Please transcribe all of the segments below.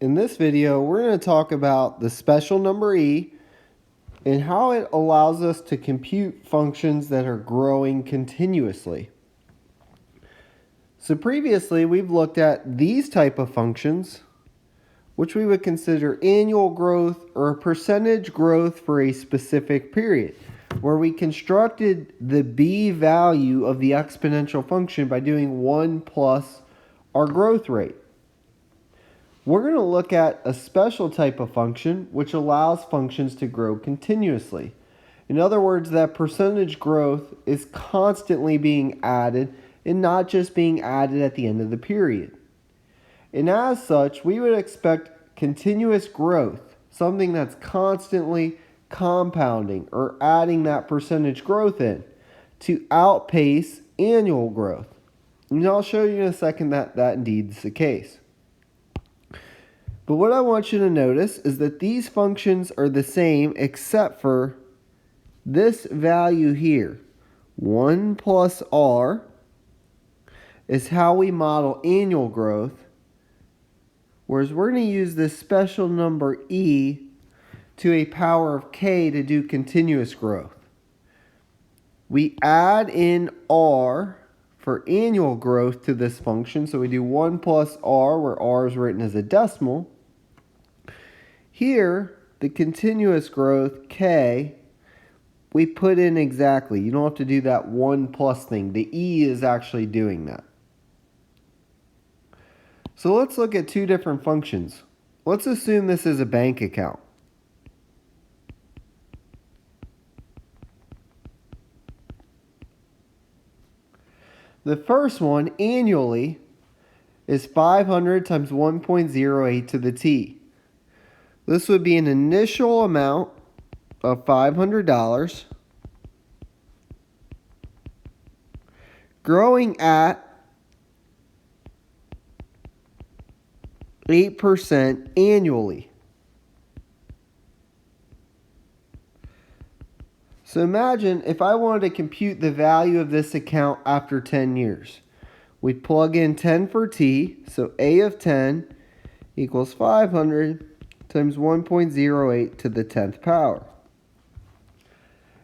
In this video, we're going to talk about the special number e and how it allows us to compute functions that are growing continuously. So previously, we've looked at these type of functions, which we would consider annual growth or a percentage growth for a specific period, where we constructed the b value of the exponential function by doing 1 plus our growth rate. We're going to look at a special type of function which allows functions to grow continuously. In other words, that percentage growth is constantly being added and not just being added at the end of the period. And as such, we would expect continuous growth, something that's constantly compounding or adding that percentage growth in, to outpace annual growth. And I'll show you in a second that indeed is the case. But what I want you to notice is that these functions are the same except for this value here. 1 plus r is how we model annual growth, whereas we're going to use this special number e to a power of k to do continuous growth. We add in r for annual growth to this function, so we do 1 plus r, where r is written as a decimal. Here, the continuous growth, k, we put in exactly. You don't have to do that 1 plus thing. The e is actually doing that. So let's look at two different functions. Let's assume this is a bank account. The first one, annually, is 500 times 1.08 to the t. This would be an initial amount of $500 growing at 8% annually. So imagine if I wanted to compute the value of this account after 10 years. We'd plug in 10 for t, so a of 10 equals 500 times 1.08 to the 10th power.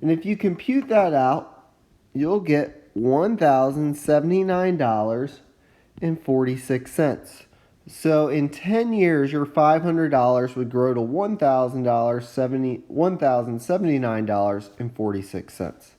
And if you compute that out, you'll get $1,079.46. So in 10 years, your $500 would grow to $1,079.46.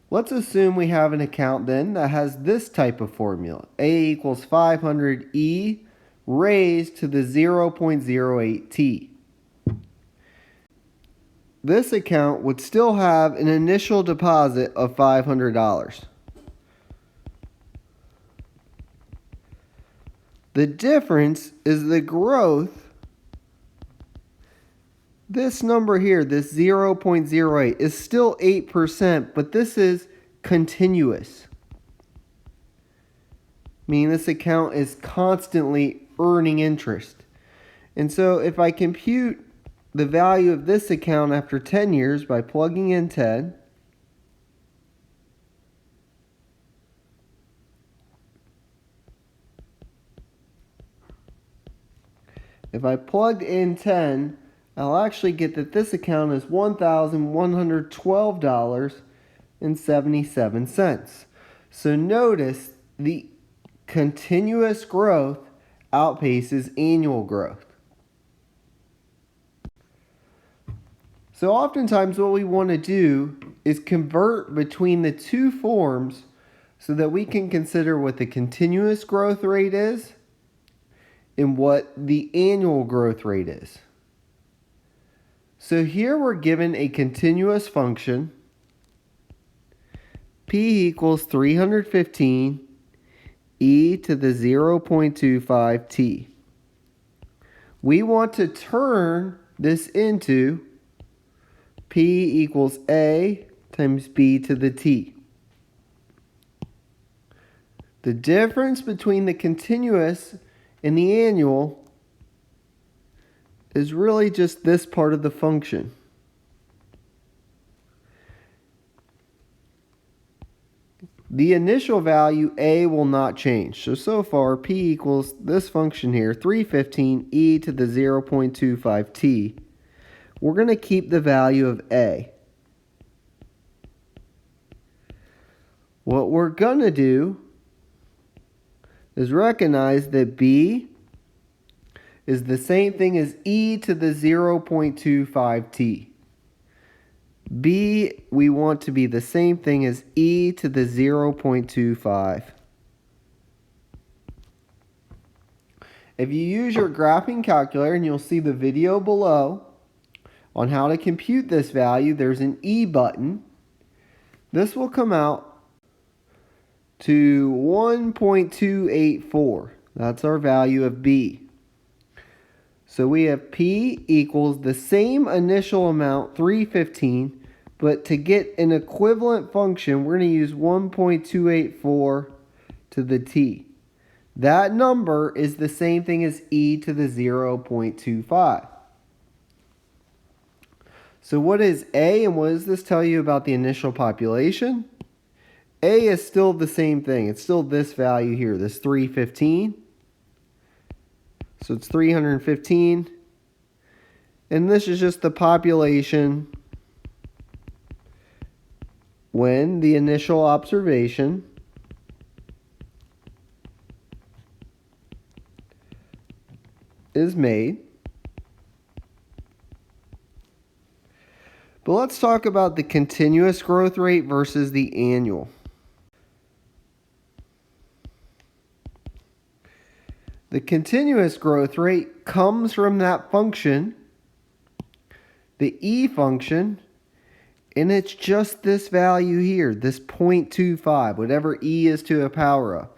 Let's assume we have an account then that has this type of formula. A equals 500e raised to the 0.08t. This account would still have an initial deposit of $500. The difference is the growth. This number here, this 0.08, is still 8%, but this is continuous. Meaning this account is constantly earning interest. And so if I compute the value of this account after 10 years by plugging in 10, if I plug in 10, I'll actually get that this account is $1,112.77. So notice the continuous growth outpaces annual growth. So oftentimes what we want to do is convert between the two forms so that we can consider what the continuous growth rate is and what the annual growth rate is. So here we're given a continuous function, p equals 315 e to the 0.25 t. We want to turn this into p equals a times b to the t. The difference between the continuous and the annual is really just this part of the function. the initial value a will not change. So far p equals this function here, 315 e to the 0.25t. We're going to keep the value of a. What we're going to do is recognize that b is the same thing as e to the 0.25t. b we want to be the same thing as e to the 0.25. If you use your graphing calculator, and you'll see the video below on how to compute this value, there's an E button. This will come out to 1.284. That's our value of b. So we have p equals the same initial amount, 315, but to get an equivalent function, we're going to use 1.284 to the t. That number is the same thing as e to the 0.25. So what is a, and what does this tell you about the initial population? A is still the same thing. It's still this value here, this 315. So it's 315. And this is just the population when the initial observation is made. But let's talk about the continuous growth rate versus the annual. The continuous growth rate comes from that function, the e function, and it's just this value here, this 0.25, whatever e is to a power of.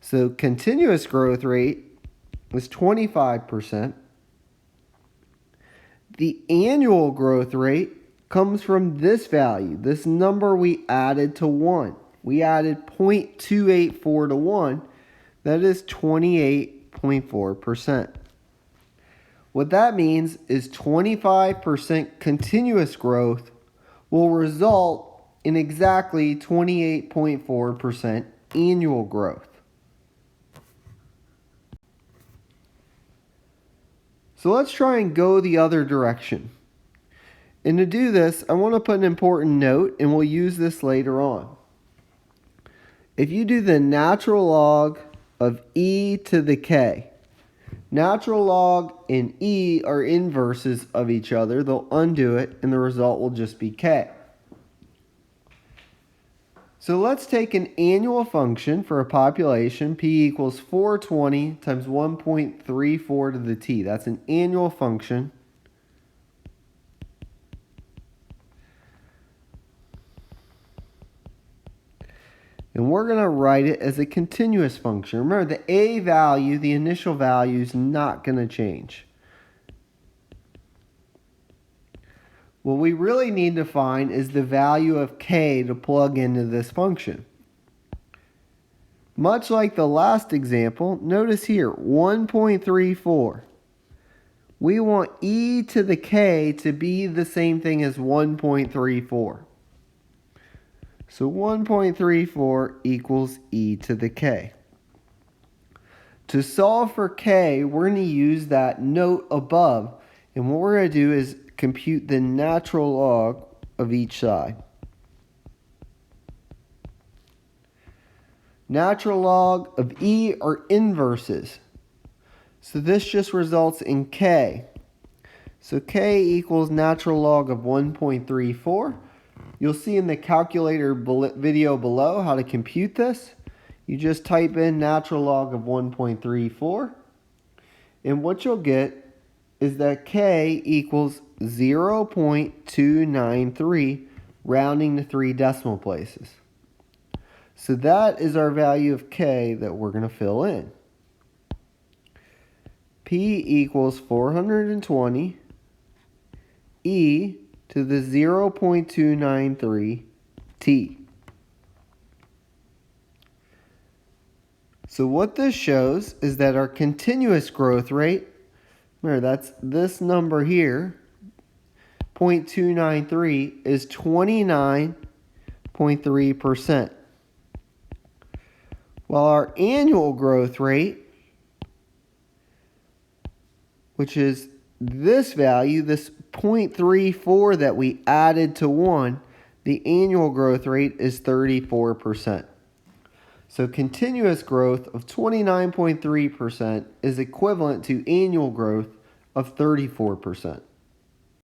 So continuous growth rate is 25%. The annual growth rate comes from this value, this number we added to 1. We added 0.284 to 1. That is 28.4%. What that means is 25% continuous growth will result in exactly 28.4% annual growth. So let's try and go the other direction. And to do this, I want to put an important note, and we'll use this later on. If you do the natural log of e to the k, natural log and e are inverses of each other. They'll undo it, and the result will just be k. So let's take an annual function for a population. P equals 420 times 1.34 to the t. That's an annual function. And we're going to write it as a continuous function. Remember, the a value, the initial value, is not going to change. What we really need to find is the value of k to plug into this function. Much like the last example, notice here, 1.34. We want e to the k to be the same thing as 1.34. So 1.34 equals e to the k. To solve for k, we're going to use that note above. And what we're going to do is compute the natural log of each side. Natural log of e are inverses. So this just results in k. So k equals natural log of 1.34. You'll see in the calculator video below how to compute this. You just type in natural log of 1.34. And what you'll get is that k equals 0.293, rounding to 3 decimal places. So that is our value of k that we're going to fill in. P equals 420 e to the 0.293 t. So what this shows is that our continuous growth rate, remember that's this number here, 0.293, is 29.3%. While our annual growth rate, which is this value, this 0.34 that we added to 1, the annual growth rate is 34%. So continuous growth of 29.3% is equivalent to annual growth of 34%.